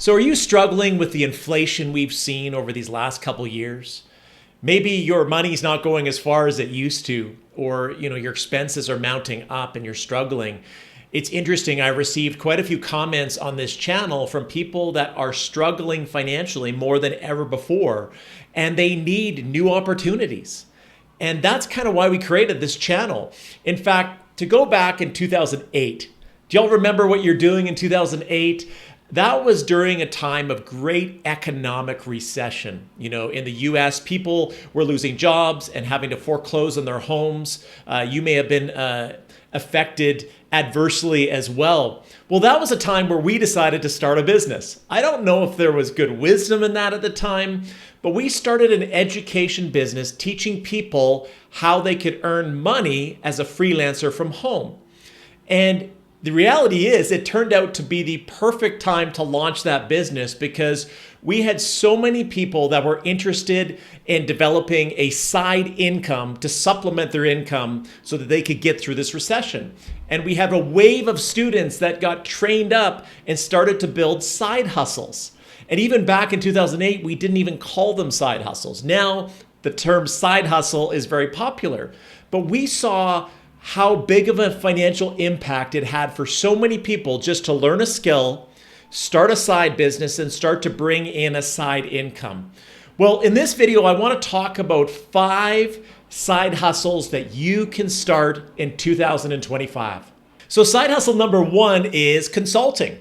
So are you struggling with the inflation we've seen over these last couple years? Maybe your money's not going as far as it used to, or your expenses are mounting up and you're struggling. It's interesting, I received quite a few comments on this channel from people that are struggling financially more than ever before, and they need new opportunities. And that's kind of why we created this channel. In fact, to go back in 2008, do y'all remember what you're doing in 2008? That was during a time of great economic recession. In the US, people were losing jobs and having to foreclose on their homes. You may have been affected adversely as well. Well, that was a time where we decided to start a business. I don't know if there was good wisdom in that at the time, but we started an education business teaching people how they could earn money as a freelancer from home. And the reality is, it turned out to be the perfect time to launch that business because we had so many people that were interested in developing a side income to supplement their income so that they could get through this recession. And we had a wave of students that got trained up and started to build side hustles. And even back in 2008, we didn't even call them side hustles. Now, the term side hustle is very popular. But we saw how big of a financial impact it had for so many people just to learn a skill, start a side business, and start to bring in a side income. Well, in this video, I want to talk about 5 side hustles that you can start in 2025. So side hustle number 1 is consulting.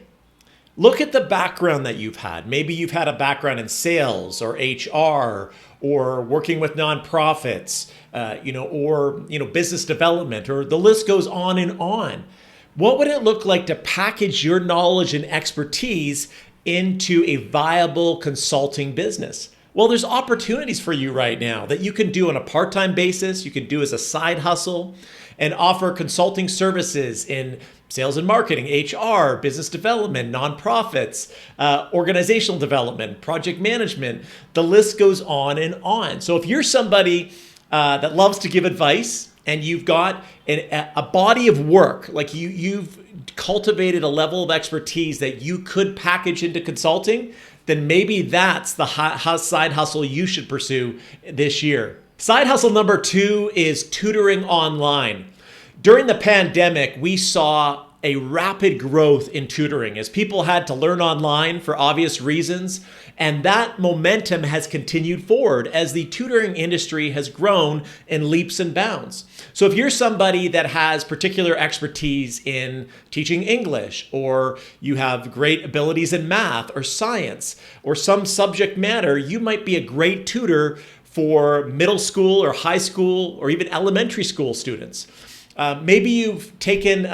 Look at the background that you've had. Maybe you've had a background in sales or HR or working with nonprofits, or business development, or the list goes on and on. What would it look like to package your knowledge and expertise into a viable consulting business? Well, there's opportunities for you right now that you can do on a part-time basis, you can do as a side hustle, and offer consulting services in sales and marketing, HR, business development, nonprofits, organizational development, project management. The list goes on and on. So if you're somebody that loves to give advice and you've got a body of work, like you've cultivated a level of expertise that you could package into consulting, then maybe that's the side hustle you should pursue this year. Side hustle number 2 is tutoring online. During the pandemic, we saw a rapid growth in tutoring as people had to learn online for obvious reasons. And that momentum has continued forward as the tutoring industry has grown in leaps and bounds. So if you're somebody that has particular expertise in teaching English, or you have great abilities in math or science or some subject matter, you might be a great tutor for middle school or high school or even elementary school students. Maybe you've taken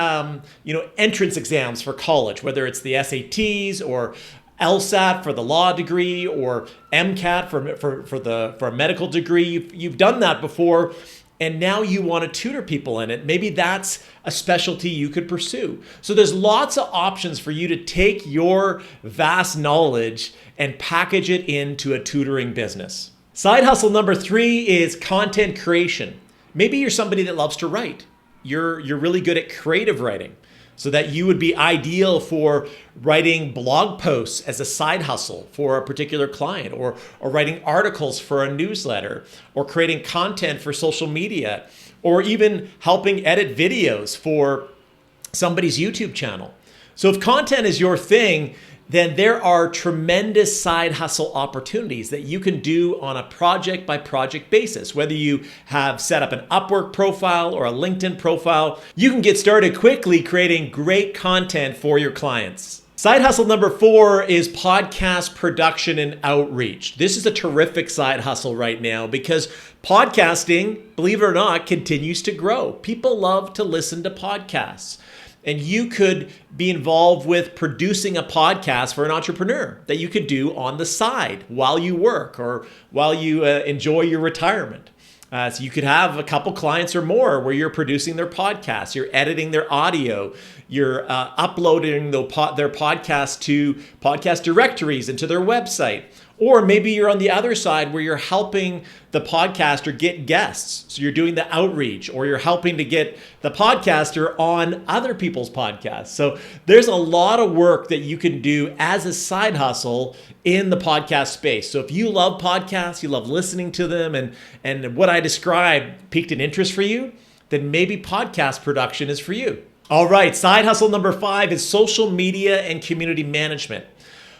entrance exams for college, whether it's the SATs or LSAT for the law degree or MCAT for a medical degree. You've done that before, and now you want to tutor people in it. Maybe that's a specialty you could pursue. So there's lots of options for you to take your vast knowledge and package it into a tutoring business. Side hustle number 3 is content creation. Maybe you're somebody that loves to write. You're really good at creative writing, so that you would be ideal for writing blog posts as a side hustle for a particular client, or writing articles for a newsletter, or creating content for social media, or even helping edit videos for somebody's YouTube channel. So if content is your thing, then there are tremendous side hustle opportunities that you can do on a project by project basis. Whether you have set up an Upwork profile or a LinkedIn profile, you can get started quickly creating great content for your clients. Side hustle number 4 is podcast production and outreach. This is a terrific side hustle right now because podcasting, believe it or not, continues to grow. People love to listen to podcasts. And you could be involved with producing a podcast for an entrepreneur that you could do on the side while you work or while you enjoy your retirement. So you could have a couple clients or more where you're producing their podcasts, you're editing their audio, you're uploading their podcast to podcast directories and to their website. Or maybe you're on the other side where you're helping the podcaster get guests. So you're doing the outreach, or you're helping to get the podcaster on other people's podcasts. So there's a lot of work that you can do as a side hustle in the podcast space. So if you love podcasts, you love listening to them, and what I described piqued an interest for you, then maybe podcast production is for you. All right, side hustle number 5 is social media and community management.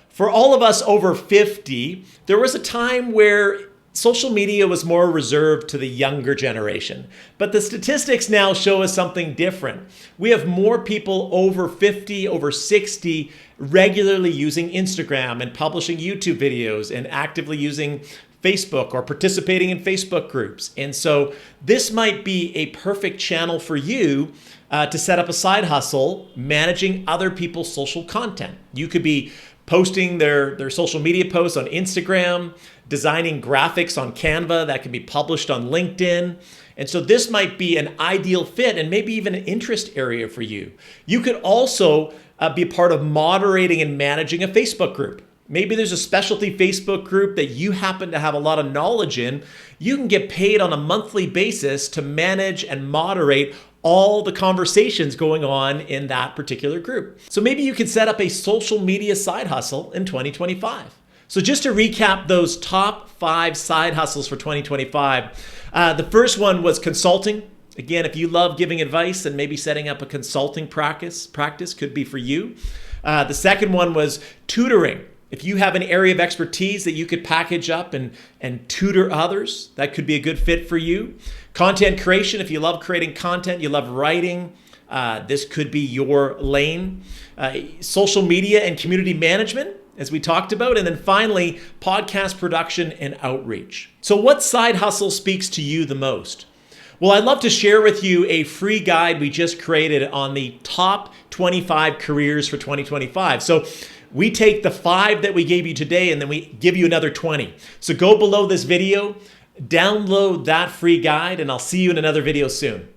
For all of us over 50, there was a time where social media was more reserved to the younger generation. But the statistics now show us something different. We have more people over 50, over 60 regularly using Instagram and publishing YouTube videos and actively using Facebook or participating in Facebook groups. And so this might be a perfect channel for you to set up a side hustle managing other people's social content. You could be posting their social media posts on Instagram, designing graphics on Canva that can be published on LinkedIn. And so this might be an ideal fit and maybe even an interest area for you. You could also be a part of moderating and managing a Facebook group. Maybe there's a specialty Facebook group that you happen to have a lot of knowledge in. You can get paid on a monthly basis to manage and moderate all the conversations going on in that particular group. So maybe you could set up a social media side hustle in 2025. So just to recap those top 5 side hustles for 2025, the first one was consulting. Again, if you love giving advice, then maybe setting up a consulting practice could be for you. The second one was tutoring. If you have an area of expertise that you could package up and tutor others, that could be a good fit for you. Content creation, if you love creating content, you love writing, this could be your lane. Social media and community management, as we talked about. And then finally, podcast production and outreach. So what side hustle speaks to you the most? Well, I'd love to share with you a free guide we just created on the top 25 careers for 2025. So we take the 5 that we gave you today and then we give you another 20. So go below this video, download that free guide, and I'll see you in another video soon.